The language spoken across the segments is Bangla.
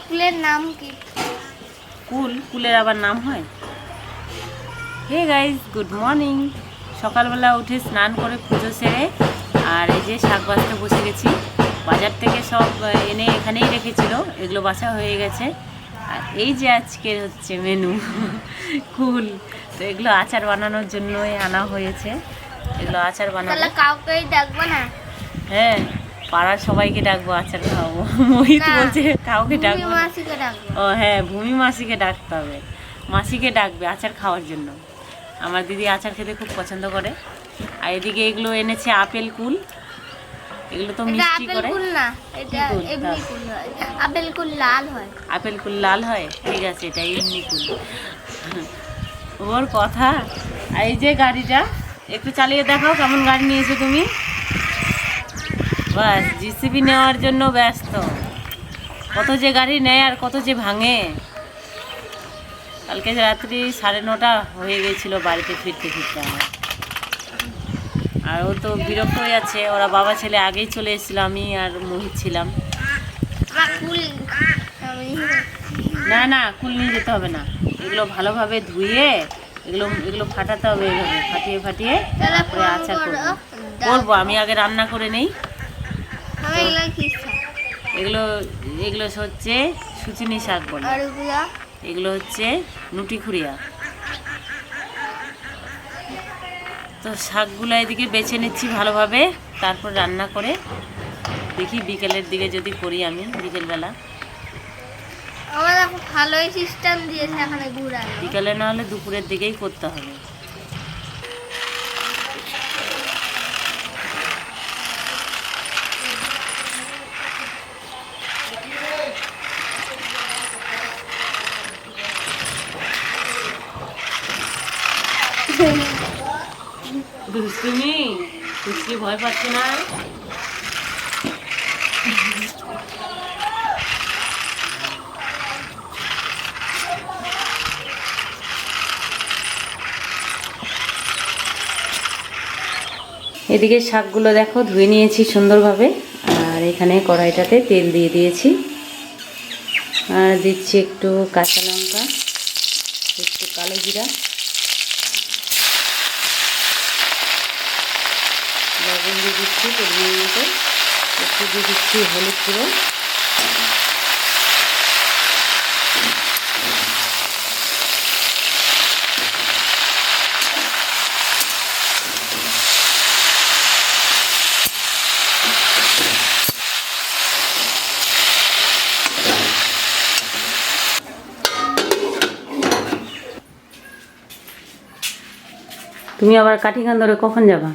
কুলের নাম কি? কুলের আবার নাম হয়? Hey guys, good morning. সকালবেলা উঠে স্নান করে পুজো সেরে আর এই যে শাক বাছতে বসে গেছি। বাজার থেকে সব এনে এখানেই রেখেছিল, এগুলো বাছা হয়ে গেছে। আর এই যে আজকের হচ্ছে মেনু কুল, তো এগুলো আচার বানানোর জন্যই আনা হয়েছে। এগুলো আচার বানাবো। কাউকেই ডাকবো না? হ্যাঁ, পাড়ার সবাইকে ডাকবো, আচার খাওয়াবো। মোহিত বলছে কাউকে ডাকবো না। ও হ্যাঁ, ভূমি মাসিকে ডাকতে হবে। মাসিকে ডাকবে আচার খাওয়ার জন্য। আমার দিদি আচার খেতে খুব পছন্দ করে। আর এদিকে এগুলো এনেছে আপেল কুল, এগুলো তো মিষ্টি করে। আপেল কুল লাল হয়। আপেল কুল লাল হয়, ঠিক আছে, এটা এমনি কুল। ওর কথা। আর এই যে গাড়িটা একটু চালিয়ে দেখাও, কেমন গাড়ি নিয়েছো তুমি? বাস, জিসিবি নেওয়ার জন্য ব্যস্ত। কত যে গাড়ি নেয় আর কত যে ভাঙে। কালকে রাত্রি 9:30 হয়ে গেছিল বাড়িতে ফিরতে ফিরতে আমার। আর ও তো বিরক্ত হয়ে যাচ্ছে, ওরা বাবা ছেলে আগেই চলে এসেছিল, আমি আর মোহিত ছিলাম। না না, কুল নিয়ে যেতে হবে না। এগুলো ভালোভাবে ধুয়ে এগুলো ফাটাতে হবে, এইভাবে ফাটিয়ে ফাটিয়ে তারপরে আচার করবো। আমি আগে রান্না করে নেই। এগুলো এগুলো হচ্ছে সুচিনি শাক বলে, এগুলো হচ্ছে নুটি খুঁড়িয়া। তো শাকগুলো এদিকে বেছে নিচ্ছি ভালোভাবে, তারপর রান্না করে দেখি বিকেলের দিকে যদি করি। আমি বিকেলবেলা ভালোই সিস্টেম দিয়েছে এখানে ঘুরানো। বিকেলে না হলে দুপুরের দিকেই করতে হবে। দুষ্টুমি, দুষ্টুমি ভয় পাচ্ছে না? এদিকে শাকগুলো দেখো ধুয়ে নিয়েছি সুন্দরভাবে। আর এখানে কড়াইটাতে তেল দিয়ে দিয়েছি, আর দিচ্ছি একটু কাঁচা লঙ্কা, একটু কালো জিরা, লবণ দিয়ে দিচ্ছি পরিমাণ মতো, একটু দিয়ে দিচ্ছি হলুদ গুঁড়ো, তুমি আবার কাঠিখান ধরে কখন যাবা?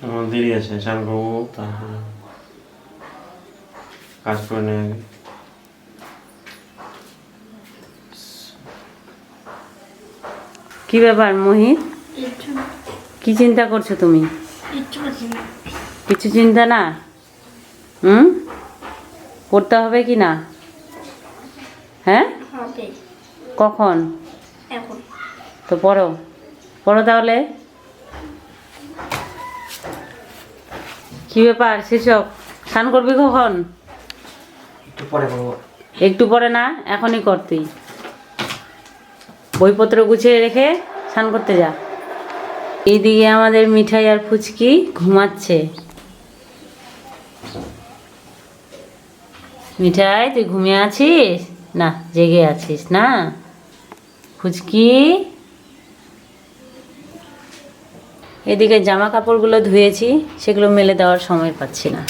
আমার দেরি আছে, স্নান করবো, তারপরে কাজ করে নেই আগে। কি ব্যাপার মোহিত, কি চিন্তা করছো তুমি? কিছু চিন্তা না? পড়তে হবে কি না? হ্যাঁ, কখন? তো পড়ো পড়ো তাহলে। কি ব্যাপার শিশক, স্নান করবি কখন? একটু পরে না, এখনই কর। তুই বইপত্র গুছিয়ে রেখে স্নান করতে যা। এইদিকে আমাদের মিঠাই আর ফুচকি ঘুমাচ্ছে। মিঠাই, তুই ঘুমিয়ে আছিস না জেগে আছিস না? ফুচকি, এদিকে জামা কাপড়গুলো ধুয়েছি, সেগুলো মেলে দেওয়ার সময় পাচ্ছি না।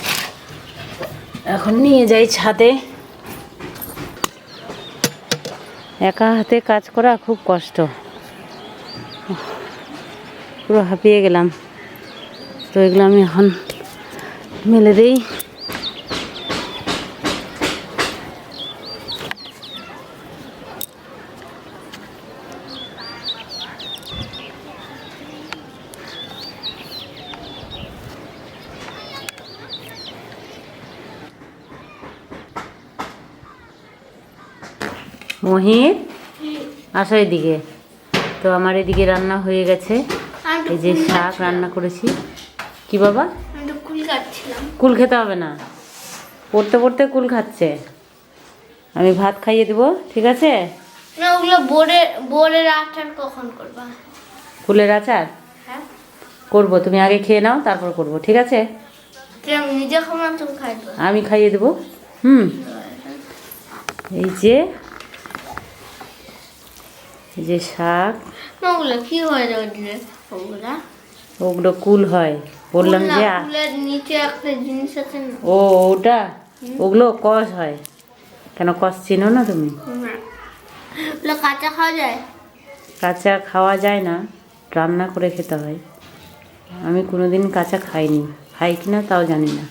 এখন নিয়ে যাই ছাদে। একা হাতে কাজ করা খুব কষ্ট, পুরো হাঁপিয়ে গেলাম। তো এগুলো আমি এখন মেলে দিই। মোহিত, আসো এদিকে। তো আমার এদিকে রান্না হয়ে গেছে, এই যে শাক রান্না করেছি। কি বাবা? কুল খেতে হবে না, পড়তে পড়তে কুল খাচ্ছে। আমি ভাত খাইয়ে দিব, ঠিক আছে? না ওগুলো বোরের আচার কখন করবা? কুলের আচার হ্যাঁ করবো, তুমি আগে খেয়ে নাও, তারপর করবো, ঠিক আছে? আমি নিজে খাবো, তুমি খাইবা। আমি খাইয়ে দেবো। এই যে শাক, না ওগুলো কি হয়ে যাবে দিলে? ওগুলো কুল হয়, বললাম না, যে ফুলের নিচে একটা জিনিস আছে না? ওটা, ওগুলো কষ হয়। কেন কষ চিনো না তুমি? না ওগুলো কাঁচা খাওয়া যায়? কাঁচা খাওয়া যায় না, রান্না করে খেতে হয়। আমি কোনোদিন কাঁচা খাইনি, খাই কিনা তাও জানি না।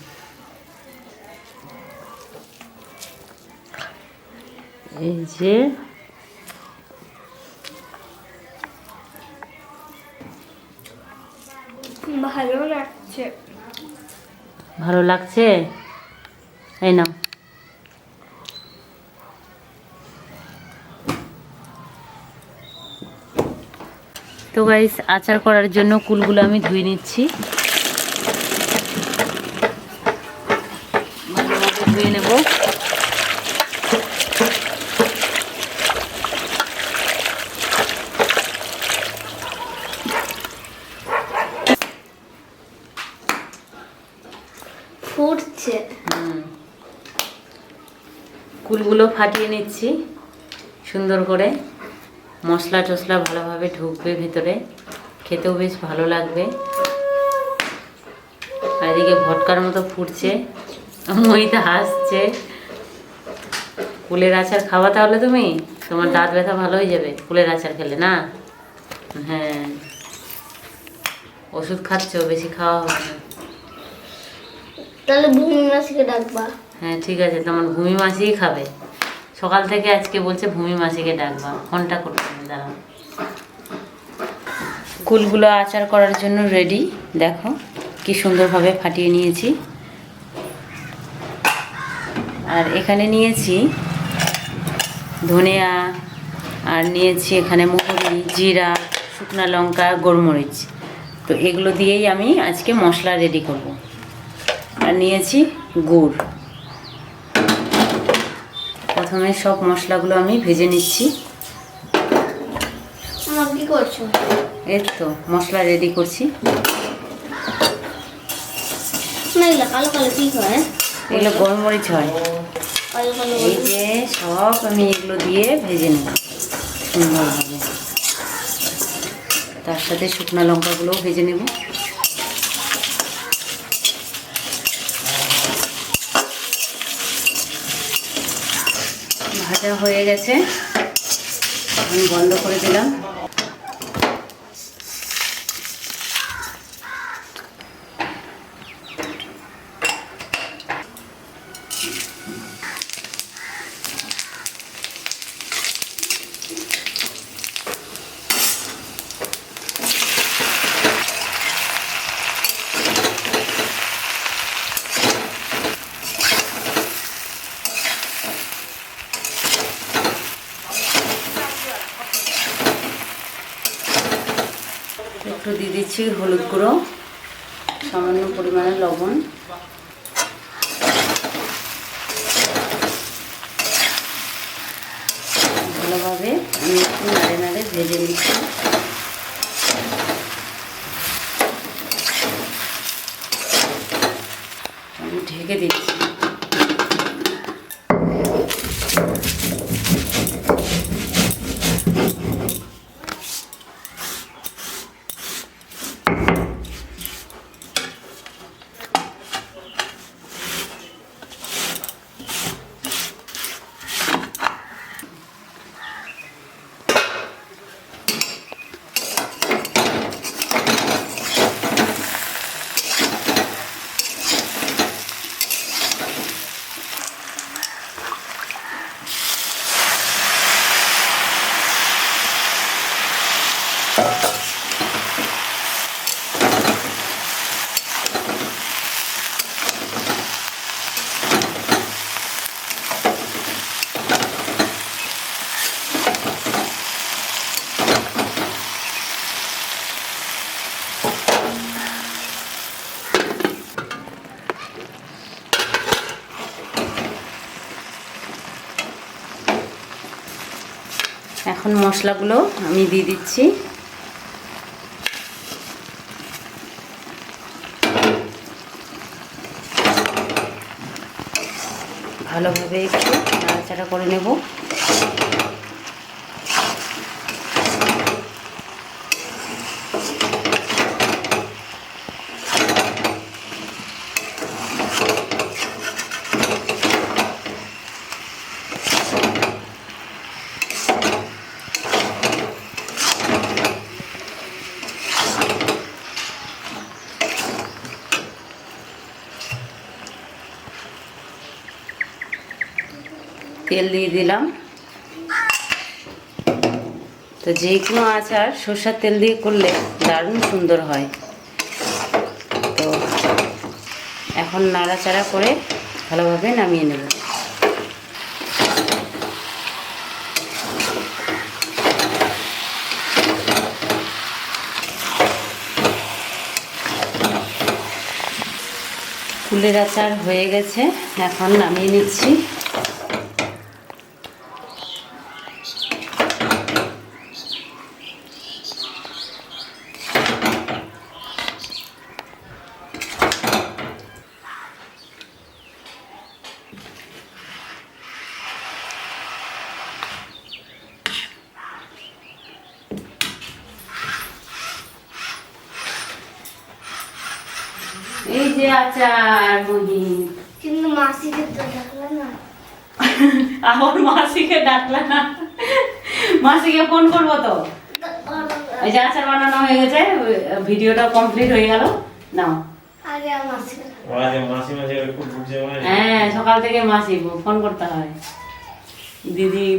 এই যে ভালো লাগছে। ভালো লাগছে, এই নাও। তো গাইস, আচার করার জন্য কুলগুলো আমি ধুয়ে নিচ্ছি, ভালোভাবে ধুয়ে নেব। ফুটছে। কুলগুলো ফাটিয়ে নিচ্ছি সুন্দর করে, মশলা টশলা ভালোভাবে ঢুকবে ভিতরে, খেতেও বেশ ভালো লাগবে। আর এদিকে ভটকার মতো ফুটছে, মইটা হাসছে। কুলের আচার খাওয়া তাহলে তুমি, তোমার দাঁত ব্যথা ভালো হয়ে যাবে কুলের আচার খেলে না? হ্যাঁ, ওষুধ খাচ্ছ, বেশি খাওয়া হবে না। তাহলে ভূমি মাসিকে ডাকবা। হ্যাঁ ঠিক আছে, তোমার ভূমি মাসিই খাবে। সকাল থেকে আজকে বলছে ভূমি মাসিকে ডাকবা, ফোনটা করতে হবে, দাঁড়াও। কুলগুলো আচার করার জন্য রেডি, দেখো কি সুন্দরভাবে ফাটিয়ে নিয়েছি। আর এখানে নিয়েছি ধনিয়া, আর নিয়েছি এখানে মৌরি, জিরা, শুকনা লঙ্কা, গোলমরিচ। তো এগুলো দিয়েই আমি আজকে মশলা রেডি করব। আর নিয়েছি গুড়। প্রথমে সব মশলাগুলো আমি ভেজে নিচ্ছি। কি করছো? এই তো মশলা রেডি করছি। না এগুলো কালো কালো কি হয়? এগুলো গোলমরিচ হয়। কালো কালো এই যে সব আমি এগুলো দিয়ে ভেজে নেব সুন্দরভাবে, তার সাথে শুকনো লঙ্কাগুলোও ভেজে নেব। ভাজা হয়ে গেছে, এখন বন্ধ করে দিলাম। একটু দিয়ে দিচ্ছি হলুদ গুঁড়ো, সামান্য পরিমাণে লবণ, ভালোভাবে আমি একটু নাড়ে নাড়ে ভেজে নিচ্ছি। আমি ঢেকে দিচ্ছি। এখন মশলাগুলো আমি দিয়ে দিচ্ছি। ভালোভাবে একটু নাড়াচাড়া করে নেব। তেল দিয়ে দিলাম। তো যে কোনো আচার সরষের তেল দিয়ে করলে দারুণ সুন্দর হয়। তো এখন নাড়াচাড়া করে ভালোভাবে নামিয়ে নেব। কুলের আচার হয়ে গেছে, এখন নামিয়ে নিচ্ছি। এই যে আচার মহিন। কিন্তু মাসিকে তো ডাকলে না। আমার মাসিকে ডাকলা না? মাসিকে ফোন করবো তো। এই যে আচার বানানো হয়ে গেছে, ভিডিওটা কমপ্লিট হয়ে গেল। নাও আগে মাসিকে হ্যাঁ, সকাল থেকে মাসি ফোন করতে হয়,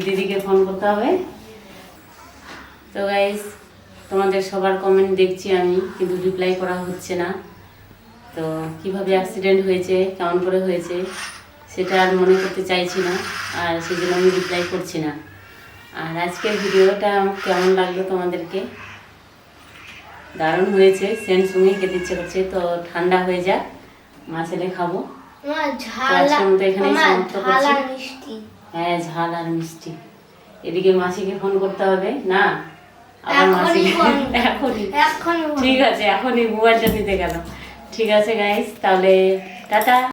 দিদিকে ফোন করতে হবে। তো গাইস, তোমাদের সবার কমেন্ট দেখছি আমি, কিন্তু রিপ্লাই করা হচ্ছে না। তো কিভাবে অ্যাক্সিডেন্ট হয়েছে, কেমন করে হয়েছে, সেটা আর মনে করতে চাইছি না, আর সেই জন্য আমি রিপ্লাই করছি না। আর আজকের ভিডিওটা কেমন লাগলো তোমাদেরকে? দারুণ হয়েছে, সেন্ট সঙ্গে খেতে ইচ্ছে করছে। তো ঠান্ডা হয়ে যাক, মা ছেলে খাবো। আজকের মতো এখানে সমাপ্ত করছি। হ্যাঁ, ঝাল আর মিষ্টি। এদিকে মাসিকে ফোন করতে হবে না? আবার মাসিকে এখনই? ঠিক আছে, এখনই মোবাইলটা নিতে গেল। ঠিক আছে গাইস, তাহলে টাটা।